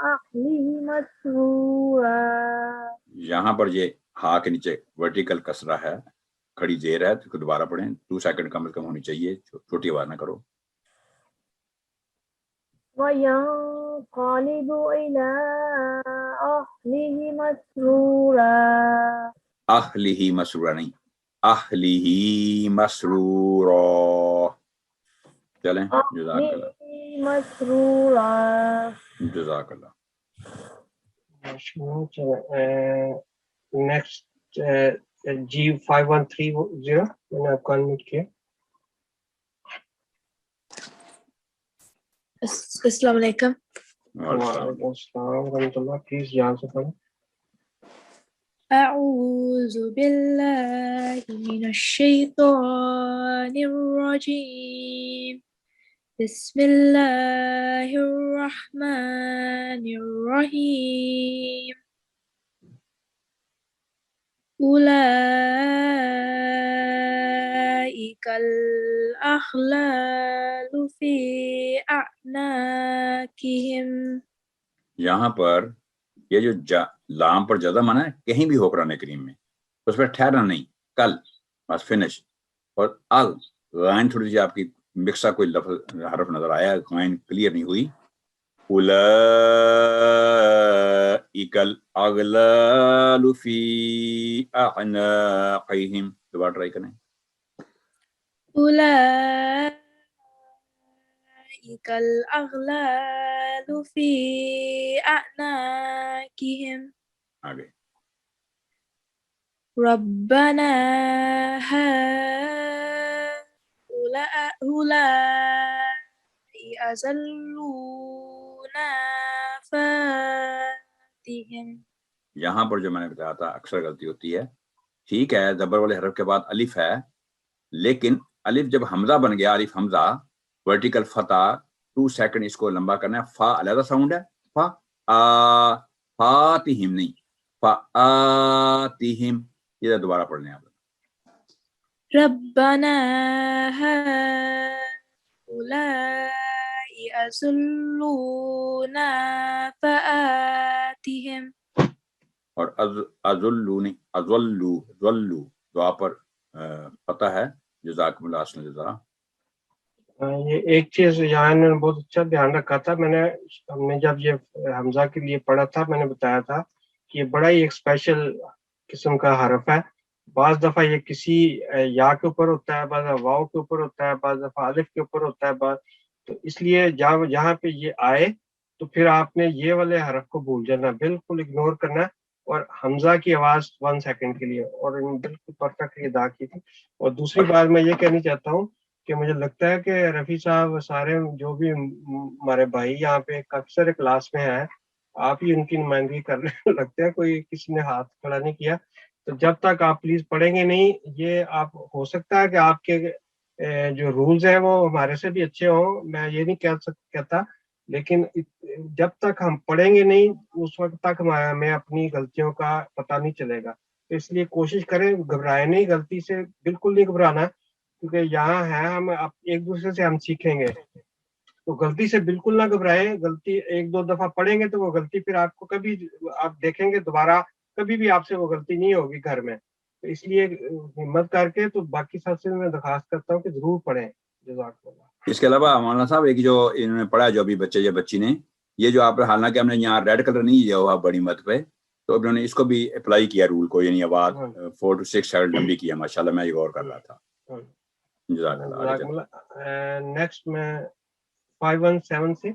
أهله مسرورا. یہاں پر یہ ہا کے نیچے ورٹیکل کسرہ ہے, کھڑی زیر ہے, تو دوبارہ پڑھیں. 2 سیکنڈ کم از کم ہونی چاہیے, چھوٹی آواز نہ کرو. وينقلب إلى أهله مسرورا. اہلہ مسرورا نہیں, اہلہ مسرورا. چلیں, جزاک اللہ, أهله مسرورا. جزاک اللہ. نیکسٹ G5130 میں نے آپ کو انمیوٹ کیا. السلام علیکم. وعلیکم السلام ورحمۃ اللہ. پلیز یہاں سے پڑھیں. اعوذ باللہ من الشیطان الرجیم. بسم اللہ الرحمن الرحیم. اولئک الاغلال فی اعناقہم. یہاں پر یہ جو لام پر جزم ہے کہیں بھی ہو قرآن کریم میں, اس پر ٹھہرنا نہیں, کل بس فنش. اور غائن تھوڑی سی آپ کی مکسا کوئی لفظ حرف نظر آیا, غائن کلیئر نہیں ہوئی. اولئک الاغلال فی اعناقہم. دوبارہ ٹرائی کریں. اولئک الاغلال فی اعناقہم. آگے ربنا هؤلاء أضلونا فاتهم. یہاں پر جو میں نے بتایا تھا اکثر غلطی ہوتی ہے. ٹھیک ہے, زبر والے حرف کے بعد الف ہے, لیکن الف جب حمزہ بن گیا, الف حمزہ ورٹیکل فتح 2 سیکنڈ اس کو لمبا کرنا ہے. فا علیحدہ ساؤنڈ ہے, فا فاتہم نہیں, فآتہم. یہ دوبارہ پڑھ لیں آپ. ربنا هؤلاء أضلونا فآتهم. اور ازلونی ازلو دعا پر پتہ ہے. جزاکم اللہ احسن الجزا. یہ ایک چیز یہاں نے بہت اچھا دھیان رکھا تھا. ہم نے جب یہ حمزہ کے لیے پڑھا تھا, میں نے بتایا تھا کہ یہ بڑا ہی ایک اسپیشل قسم کا حرف ہے. بعض دفعہ یہ کسی یا کے اوپر ہوتا ہے, بعض دفعہ واو کے اوپر ہوتا ہے, بعض دفعہ الف کے اوپر ہوتا ہے. تو اس لیے جہاں پہ یہ آئے تو پھر آپ نے یہ والے حرف کو بھول جانا, بالکل اگنور کرنا ہے, اور حمزہ کی آواز 1 سیکنڈ کے لیے, اور بالکل پرفیکٹلی ادا کی تھی. اور دوسری بات میں یہ کہنی چاہتا ہوں کہ مجھے لگتا ہے کہ رفیع صاحب سارے جو بھی ہمارے بھائی یہاں پہ کافی سارے کلاس میں ہیں, آپ ہی ان کی نمائندگی کر رہے لگتا ہے, کوئی کسی نے ہاتھ کھڑا نہیں کیا. تو جب تک آپ پلیز پڑھیں گے نہیں, یہ آپ ہو سکتا ہے کہ آپ کے جو رولز ہیں وہ ہمارے سے بھی اچھے ہوں, میں یہ نہیں کہتا, لیکن جب تک ہم پڑھیں گے نہیں اس وقت تک ہمیں اپنی غلطیوں کا پتہ نہیں چلے گا. تو اس لیے کوشش کریں, گھبرائیں نہیں, غلطی سے بالکل نہیں گھبرانا, کیونکہ یہاں ہے ہم ایک دوسرے سے ہم سیکھیں گے. تو غلطی سے بالکل نہ گھبرائیں. غلطی 1-2 دفعہ پڑھیں گے تو وہ غلطی پھر آپ کو کبھی آپ دیکھیں گے دوبارہ کبھی بھی آپ سے وہ غلطی نہیں ہوگی گھر میں. تو اس لیے ہمت کر کے تو باقی سب سے میں درخواست کرتا ہوں کہ ضرور پڑھیں. جزاک اللہ. اس کے علاوہ مولانا صاحب ایک جو انہوں نے پڑھا, جو ابھی بچے یا بچی نے, یہ جو آپ حالانکہ ہم نے یہاں ریڈ کلر نہیں دیا ہوا بڑی مت پہ, تو انہوں نے اس کو بھی اپلائی کیا رول کو, یعنی آواز 4 to 6 سیکنڈ لمبی کیا. ماشاءاللہ میں یہ غور کر رہا تھا. جزاک اللہ. نیکسٹ میں 5176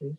Please.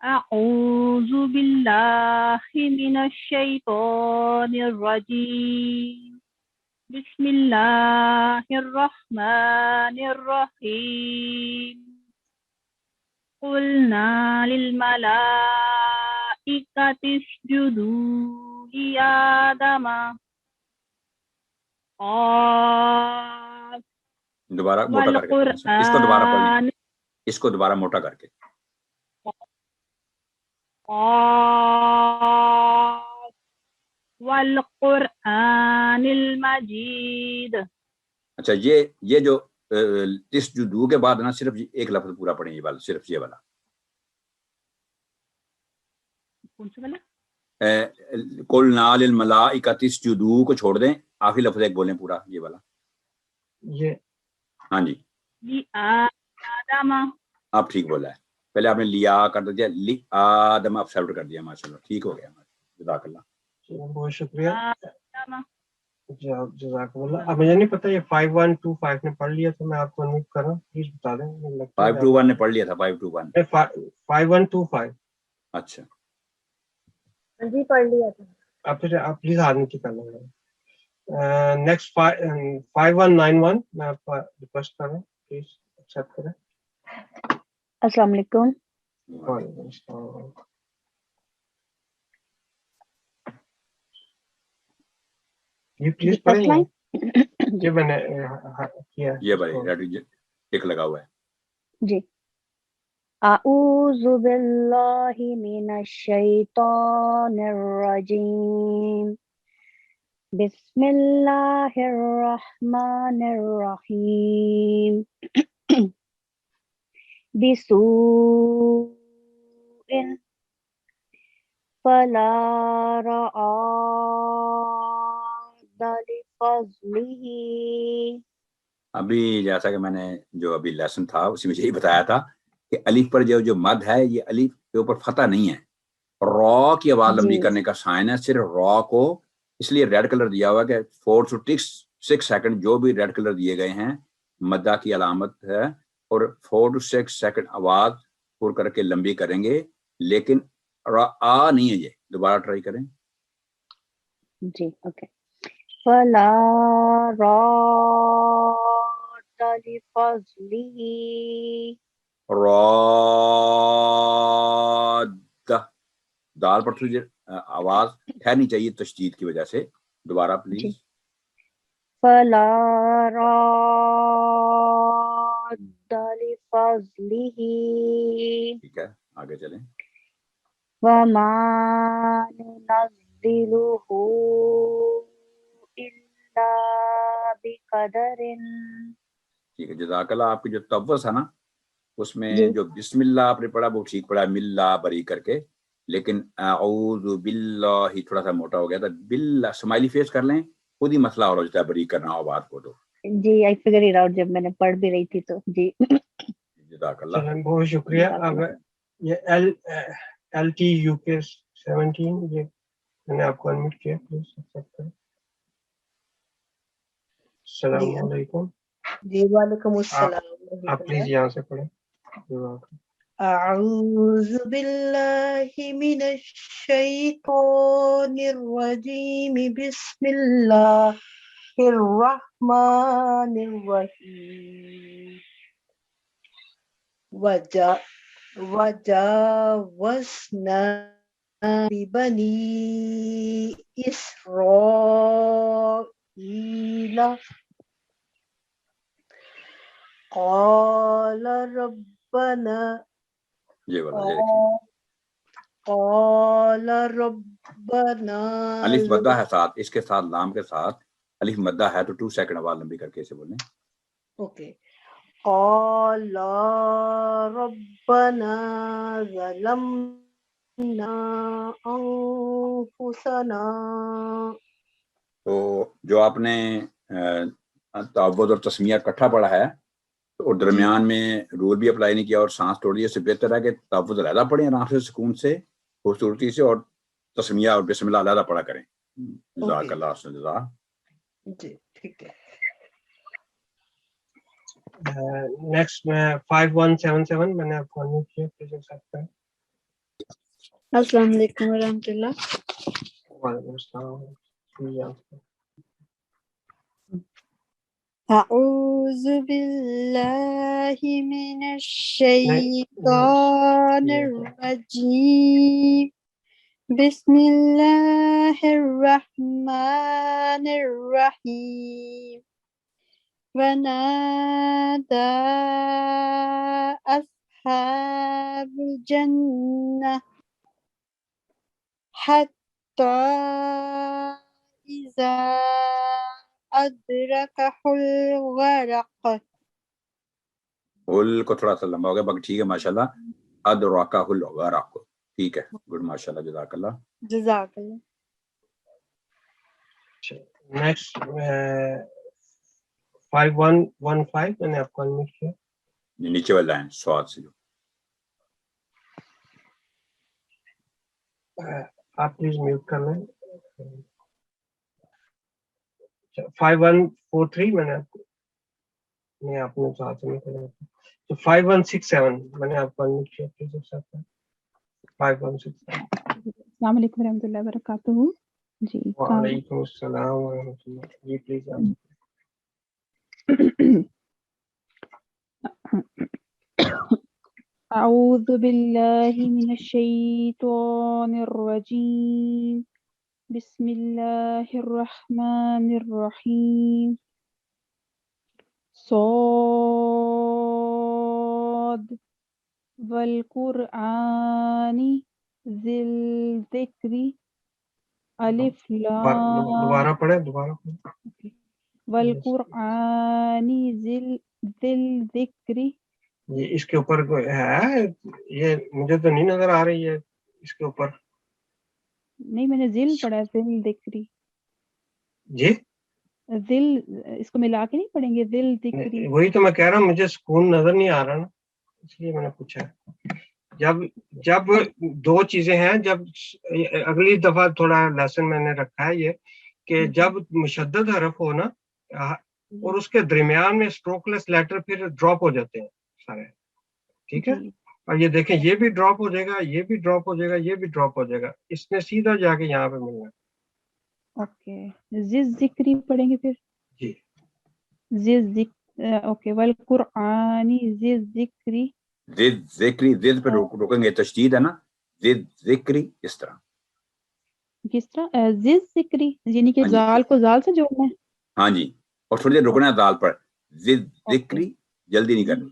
أعوذ بالله من الشيطان الرجيم بسم الله الرحمن الرحيم قلنا للملائكة اسجدوا لآدم قال دوبارہ موٹا کر کے اس کو دوبارہ پڑھ لیں, اس کو دوبارہ موٹا کر کے. والقرآن المجید. اچھا یہ جو تسجدو کے بعد نا صرف ایک لفظ پورا پڑھیں, یہ والا, صرف یہ والا. کون سا والا؟ قلنا للملائکۃ اسجدوا کو چھوڑ دیں, آخری لفظ ایک بولیں پورا, یہ والا. یہ ہاں جی آدم. آپ ٹھیک بولا ہے. پہلے آپ نے لیا کر دیا, لی آدم آپ سیپریٹ کر دیا, ماشاءاللہ ٹھیک ہو گیا. جزاک اللہ. بہت شکریہ. جزاک اللہ. اب مجھے نہیں پتا یہ 5125 نے پڑھ لیا تو میں آپ کو انمیوٹ کر رہا ہوں, پلیز بتا دیں. 521 نے پڑھ لیا تھا. 5125. اچھا جی پڑھ لیا تھا. آپ پلیز ہاتھ نیچے کر لیں. نیکسٹ 5191 میں آپ کا ریکویسٹ کر رہا ہوں, پلیز ایکسیپٹ کریں. السلام علیکم. وعلیکم السلام. یہ پلیز پڑھیں. یہ میں نے کیا, یہ بھائی ٹک لگا ہوا ہے. جی اعوذ باللہ من الشیطان الرجیم بسم اللہ الرحمن الرحیم بسوء فلا رعاد لفضلہ. ابھی جیسا کہ میں نے جو ابھی لیسن تھا اسی میں یہی بتایا تھا کہ الف پر جو مد ہے یہ الف کے اوپر فتح نہیں ہے. را کی آواز لمبی کرنے کا سائن ہے, صرف را کو اس لیے ریڈ کلر دیا ہوا کہ 4 to 6 سیکنڈ جو بھی ریڈ کلر دیے گئے ہیں مدہ کی علامت ہے, اور 4 to 6 سیکنڈ آواز پر کر کے لمبی کریں گے, لیکن آ نہیں ہے. یہ دوبارہ ٹرائی کریں. جی اوکے. فلا راد لفضلہ. راد دال پر تھوڑی آواز ٹھہرنی چاہیے تشدید کی وجہ سے. دوبارہ پلیز. فلا راد لفضلہ. ٹھیک ہے, آگے چلیں. وما ننزلہ الا بقدر. ٹھیک ہے, جزاک اللہ. آپ کی جو توس ہے نا اس میں جی. جو بسم اللہ آپ نے پڑھا وہ ٹھیک پڑھا, ملا بری کر کے, لیکن اعوذ باللہ تھوڑا سا موٹا ہو گیا تھا. باللہ اسمائلی فیس کر لیں, خود ہی مسئلہ اور ہو جاتا ہے بری کرنا ہو بات کو. تو جی آئی فگر اٹ آؤٹ جب میں نے پڑھ بھی رہی تھی تو. جی جزاک اللہ. چلیں بہت شکریہ. اب یہ LTUK 17 یہ میں نے آپ کو انمیوٹ کیا, پلیز ایکسیپٹ کریں. السلام علیکم. جی وعلیکم السلام. آپ پلیز یہاں سے پڑھیں. اعوذ باللہ من الشیطان الرجیم بسم اللہ الرحمن الرحیم. وجاوزنا ببنی اسرائیل قال ربنا یہ والا قال ربنا الف مدہ ہے ساتھ, اس کے ساتھ لام کے ساتھ الف مدہ ہے تو 2 سیکنڈ آواز لمبی کر کے اسے بولیں. اوکے. قال ربنا ظلمنا انفسنا تو جو آپ نے تعوذ اور تسمیہ اکٹھا پڑھا ہے اور درمیان میں رول بھی اپلائی نہیں کیا اور سانس توڑ دیا، اس سے بہتر ہے کہ تعوذ علیحدہ پڑھیں آرام سے، سکون سے، خوبصورتی سے، اور تسمیہ اور بسم اللہ علیحدہ پڑھا کریں. جزاک اللہ حسن جزا. جی ٹھیک ہے. نیکسٹ میں 5177 میں نے آپ کو انمیوٹ کیا، پلیز ایکسپٹ کریں. السلام علیکم ورحمۃ اللہ. وعلیکم السلام. اعوذ باللہ من الشیطان الرجیم. بسم اللہ الرحمن الرحیم. ونادى أصحاب الجنة حتى إذا أدركه الغرق. ہل کو تھوڑا سا لمبا ہو گیا، باقی ٹھیک ہے ماشاء اللہ. ادراکہ الغرق، ٹھیک ہے، گڈ، ماشاء اللہ، جزاک اللہ. جزاک اللہ. نیکسٹ 5115 میں نے آپ کو انمیوٹ کیا. نیچے والا لائن سواد سے جو آپ پلیز میوٹ کر لیں. 5143 میں نے آپ کو، میں آپ نے ساتھ میں کرا تھا. تو 5167 میں نے آپ کو انمیوٹ کیا، پلیز ایکسپٹ کریں. 5167. السلام علیکم ورحمۃ اللہ وبرکاتہ. جی وعلیکم السلام ورحمۃ اللہ. جی پلیز. اعوذ باللہ من الشیطان الرجیم. بسم اللہ الرحمن الرحیم. صاد والقرآن ذی الذکر. الف لام. دوبارہ پڑھیں. والقرآن ذی الذکر. یہ اس کے اوپر کوئی ہے؟ یہ مجھے تو نہیں نظر آ رہی ہے اس کے اوپر. نہیں، میں نے ذل پڑھا ہے، ذل ذکری. جی ذل اس کو ملا کے نہیں پڑھیں گے، ذل ذکری. وہی تو میں کہہ رہا ہوں، مجھے سکون نظر نہیں آ رہا نا، اس لیے میں نے پوچھا. جب دو چیزیں ہیں، جب اگلی دفعہ تھوڑا لیسن میں نے رکھا ہے یہ کہ جب مشدد حرف ہو نا اور اس کے درمیان میں اسٹروک لیس لیٹر پھر ڈراپ ہو جاتے ہیں سارے، ٹھیک ہے. اور یہ دیکھیں، یہ بھی ڈراپ ہو جائے گا، یہ بھی ڈراپ ہو جائے گا، یہ بھی ڈراپ ہو جائے گا، اس نے سیدھا جا کے یہاں پہ ملنا ہے. اوکے، ذل ذکری پڑھیں گے پھر. جی ذل ذکر. اوکے، والقرآن ذل ذکری. زد ذکری، زد پہ روکیں گے، تشدید ہے نا، زد ذکری اس طرح. کس طرح؟ ذل ذکری یعنی کہ زال کو زال سے جوڑنا ہے. ہاں جی، اور تھوڑی دیر رکنا ہے دال پر. زد ذکری، جلدی نہیں کرنی.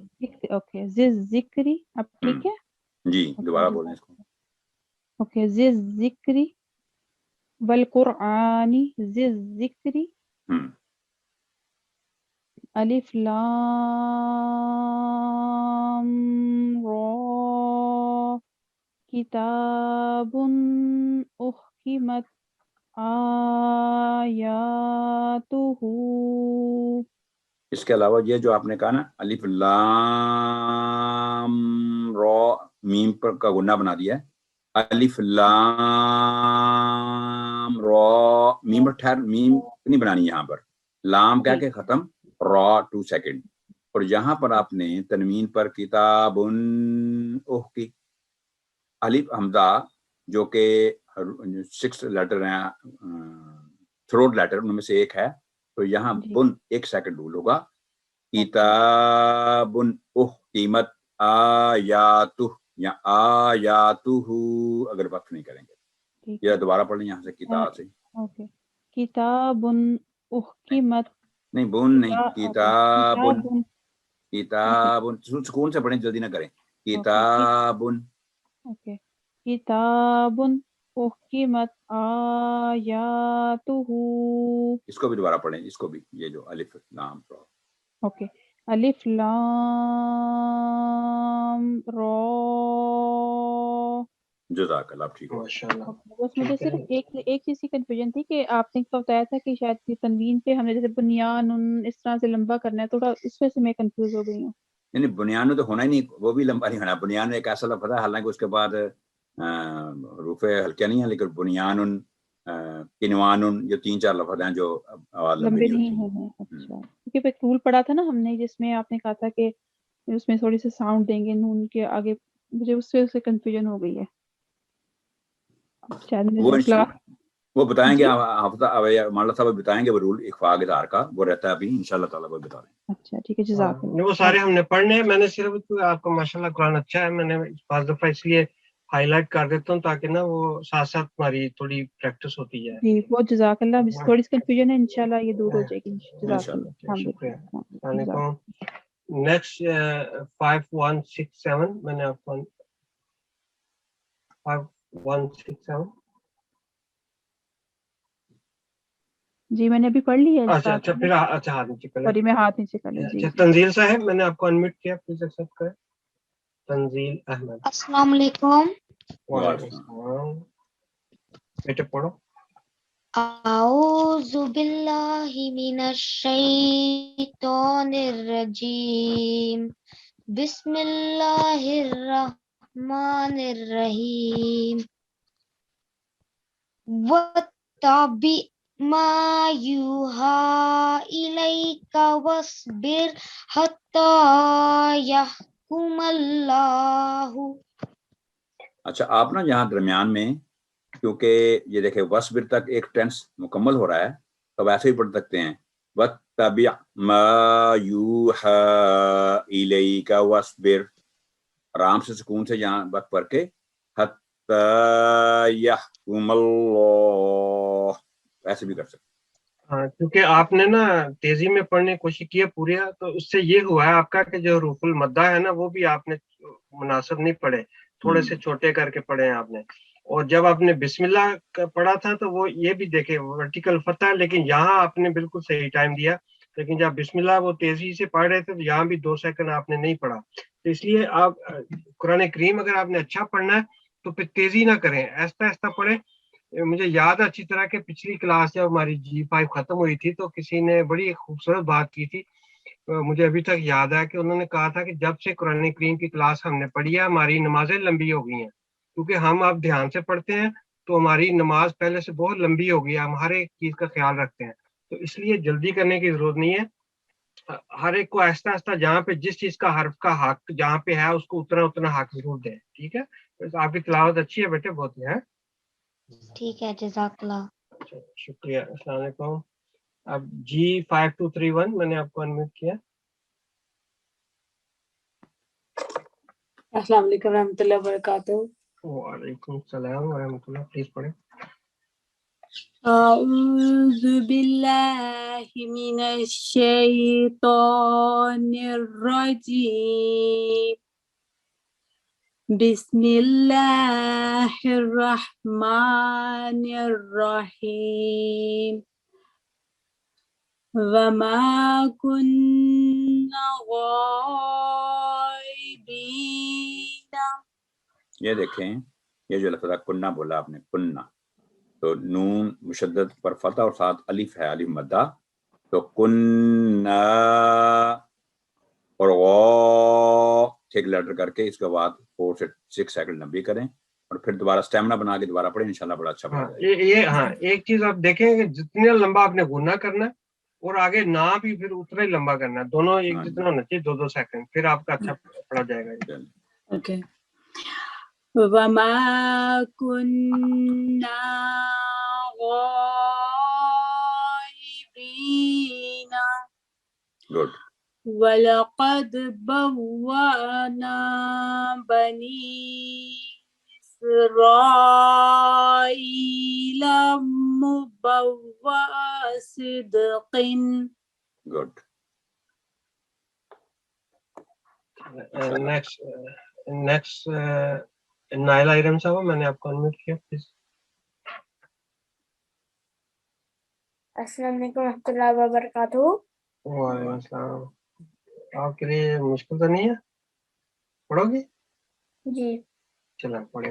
اوکے، ذل ذکری. اب ٹھیک ہے جی، دوبارہ بولیں اس کو. اوکے، ذل ذکری والقرآن ذل ذکری. الف لام را کتاب احکمت آیاتہ. اس کے علاوہ یہ جو آپ نے کہا نا، الف لام را، میم پر کا گنہ بنا دیا ہے. الف لام را، میم پر ٹھہر، میم نہیں بنانی یہاں پر، لام کہہ کے ختم، را 2 سیکنڈ. اور یہاں پر آپ نے تنوین پر کتاب کی الف حمزہ جو کہ 6 لیٹر ہیں، تھروٹ لیٹر، ان میں سے ایک ہے، تو یہاں بن 1 سیکنڈ رول ہوگا. کتاب احکمت آیاتہ یا آیاتہ، اگر وقت نہیں کریں گے. یہ دوبارہ پڑھ لیں یہاں سے کتاب سے. اوکے، کتاب احکمت. نہیں، بن نہیں، کتاب، کتاب سکون سے پڑھیں، جلدی نہ کریں. کتاب. اوکے، کتاب احکمت آیاتہ. اس کو بھی دوبارہ پڑھیں، اس کو بھی، یہ جو الف لام را. اوکے، الف لام را. جزاک اللہ، ٹھیک ہے. ماشاءاللہ. بس مجھے صرف ایک چیز کی کنفیوژن تھی کہ آپ نے بتایا تھا کہ شاید یہ تنوین پہ ہم نے جیسے بنیان اس طرح سے لمبا کرنا ہے، تھوڑا اس وجہ سے میں کنفیوز ہو گئی ہوں. یعنی بنیان تو ہونا ہی نہیں، وہ بھی لمبا نہیں ہونا. بنیان ایک ایسا لفظ ہے، حالانکہ اس کے بعد حروف ہلکے نہیں ہیں، لیکن بنیان، کنوان، یہ 3-4 لفظ ہیں جو آواز لمبے نہیں نہیں ہوتی. ہیں. اچھا، کیونکہ ایک رول پڑھا تھا نا ہم نے جس میں آپ نے کہا تھا کہ اس میں تھوڑی سی ساؤنڈ دیں گے نون کے آگے، مجھے اس سے کنفیوژن ہو گئی ہے. شاید وہ بتائیں گے جی؟ حافظہ مولانا صاحب بتائیں گے وہ رول اخفاء اظہار کا، وہ رہتا ہے ابھی انشاءاللہ تعالیٰ وہ بتا دیں. اچھا ٹھیک ہے، جزاک اللہ. وہ سارے ہم نے پڑھنے ہیں. میں نے صرف آپ کو ماشاءاللہ قرآن اچھا ہے، میں نے بعض دفعہ اس لیے ہائی لائٹ کر دیتا ہوں تاکہ نا وہ ساتھ ساتھ ہماری تھوڑی پریکٹس ہوتی ہے. جی بہت جزاک اللہ. تھوڑی سی کنفیوژن ہے، انشاءاللہ یہ دور ہو جائے گی. جزاک اللہ. انشاءاللہ. شکریہ. السلام علیکم. نیکسٹ 5167 میں نے آپ کو 5167. جی میں نے ابھی پڑھ لی ہے. اچھا پھر اچھا ہاتھ نیچے کر لیں. سوری میں ہاتھ نیچے کر لیں. جی اچھا تنزیل صاحب میں نے آپ کو انمیوٹ کیا، پلیز ایکسپٹ کریں. تنزیل احمد. السلام علیکم. وعلیکم السلام. بیٹے پڑھو. اعوذ باللہ من الشیطان الرجیم، بسم اللہ الرحمن الرحیم، واتبع ما یوحی الیک واصبر حتی یحکم اللہ. اچھا آپ نا یہاں درمیان میں، کیونکہ یہ دیکھیں وصبر تک ایک ٹینس مکمل ہو رہا ہے، تو ویسے ہی پڑھ سکتے ہیں واتبع ما یوحی الیک واصبر، آرام سے سکون سے یہاں وقت پڑھ کے حتی یحکم اللہ، ایسے بھی کر سکتے. ہاں کیونکہ آپ نے نا تیزی میں پڑھنے کی کوشش کی ہے پورے، تو اس سے یہ ہوا ہے آپ کا کہ جو حروف المدہ ہے نا وہ بھی آپ نے مناسب نہیں پڑھے، تھوڑے سے چھوٹے کر کے پڑھے ہیں آپ نے. اور جب آپ نے بسم اللہ پڑھا تھا تو وہ یہ بھی دیکھے ورٹیکل فتح ہے، لیکن یہاں آپ نے بالکل صحیح ٹائم دیا. لیکن جب بسم اللہ وہ تیزی سے پڑھ رہے تھے تو یہاں بھی 2 سیکنڈ آپ نے نہیں پڑھا. تو اس لیے آپ قرآن کریم اگر آپ نے اچھا پڑھنا ہے تو پھر تیزی نہ کریں، آہستہ آہستہ پڑھیں. مجھے یاد ہے اچھی طرح کہ پچھلی کلاس جب ہماری G5 ختم ہوئی تھی تو کسی نے بڑی خوبصورت بات کی تھی، مجھے ابھی تک یاد ہے کہ انہوں نے کہا تھا کہ جب سے قرآن کریم کی کلاس ہم نے پڑھی ہے ہماری نمازیں لمبی ہو گئی ہیں، کیونکہ ہم اب دھیان سے پڑھتے ہیں تو ہماری نماز پہلے سے بہت لمبی ہو گئی ہے، ہم ہر ایک چیز کا خیال رکھتے ہیں. تو اس لیے جلدی کرنے کی ضرورت نہیں ہے، ہر ایک کو آہستہ آہستہ جہاں پہ جس چیز کا حرف کا حق جہاں پہ ہے اس کو اتنا حق ضرور دیں. ٹھیک ہے، آپ کی تلاوت اچھی ہے بیٹے، بہت ہے. ٹھیک ہے، جزاک اللہ. شکریہ. السلام علیکم. اب G5231 میں نے آپ کو انمیوٹ کیا. السلام علیکم ورحمۃ اللہ وبرکاتہ. وعلیکم السلام ورحمۃ اللہ. پلیز پڑھیں. اعوذ باللہ من الشیطان الرجیم، بسم اللہ الرحمن الرحیم، وما كنا غائبین. یہ دیکھیں یہ جو لفظ کنہ بولا آپ نے، کنہ، تو نون مشدد پر فتح اور ساتھ الف ہے، الف مدہ، تو کنہ اور غا ایک لیٹر کر کے اس کے بعد 4 سے 6 سیکنڈ لمبی کریں اور پھر دوبارہ سٹیمنا بنا کے دوبارہ پڑھیں، انشاءاللہ بڑا اچھا پڑھا جائے گا. یہ ہاں ایک چیز آپ دیکھیں کہ جتنا لمبا آپ نے غنہ کرنا ہے اور آگے نہ بھی پھر اتنا ہی لمبا کرنا ہے، دونوں ایک جتنا ہونا چاہیے، 2 سیکنڈ، پھر آپ کا اچھا پڑھا جائے گا. اوکے. وما كنا غائبين گڈ. ولقد بوأنا بني إسرائيل مبوأ صدق. گڈ. نیکسٹ نائلہ ارم صاحب میں نے آپ کو انمیوٹ کیا. پلیز. السلام علیکم ورحمۃ اللہ وبرکاتہ. وعلیکم السلام. آپ کے لیے مشکل تو نہیں ہے، پڑھو گی؟ جی. چلو پڑھے.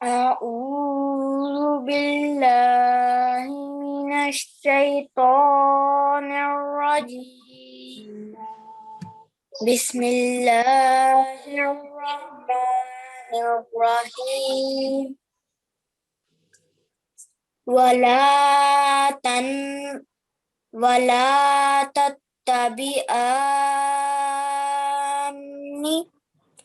أعوذ بالله من الشيطان الرجيم بسم الله الرحمن الرحيم ولا تتبعان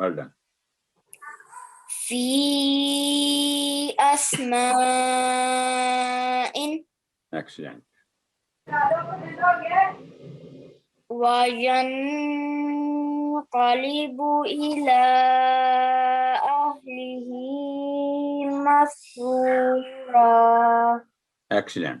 well done. في أسماء Excellent. وينقلب إلى أهله مسرورا. Excellent,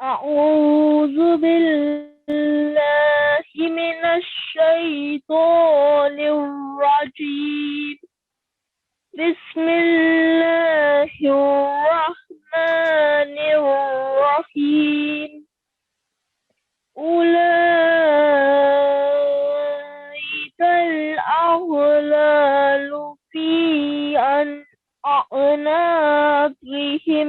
أعوذ بالله من الشيطان الرجيم بسم الله الرحمن الرحيم أولئك الأغلال في أعناقهم.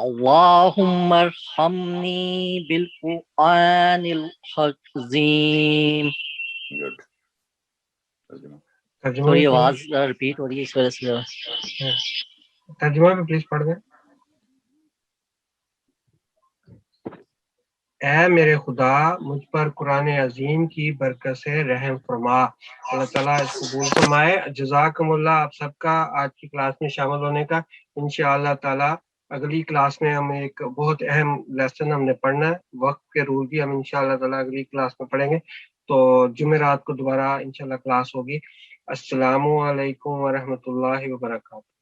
اللہم ارحمنی بالقرآن العظیم. گڈ. ترجمہ. ترجمہ تھوڑی بھی پڑھیں. آواز ریپیٹ ہو رہی ہے اس وجہ سے. ترجمہ بھی پلیز پڑھ دیں. اے میرے خدا مجھ پر قرآن عظیم کی برکت سے رحم فرما. اللہ تعالیٰ اس کو قبول فرمائے. جزاکم اللہ آپ سب کا آج کی کلاس میں شامل ہونے کا. انشاءاللہ تعالیٰ اگلی کلاس میں ہم ایک بہت اہم لیسن ہم نے پڑھنا ہے. وقت کے رول بھی ہم انشاءاللہ تعالیٰ اگلی کلاس میں پڑھیں گے. تو جمعرات کو دوبارہ انشاءاللہ کلاس ہوگی. السلام علیکم ورحمۃ اللہ وبرکاتہ.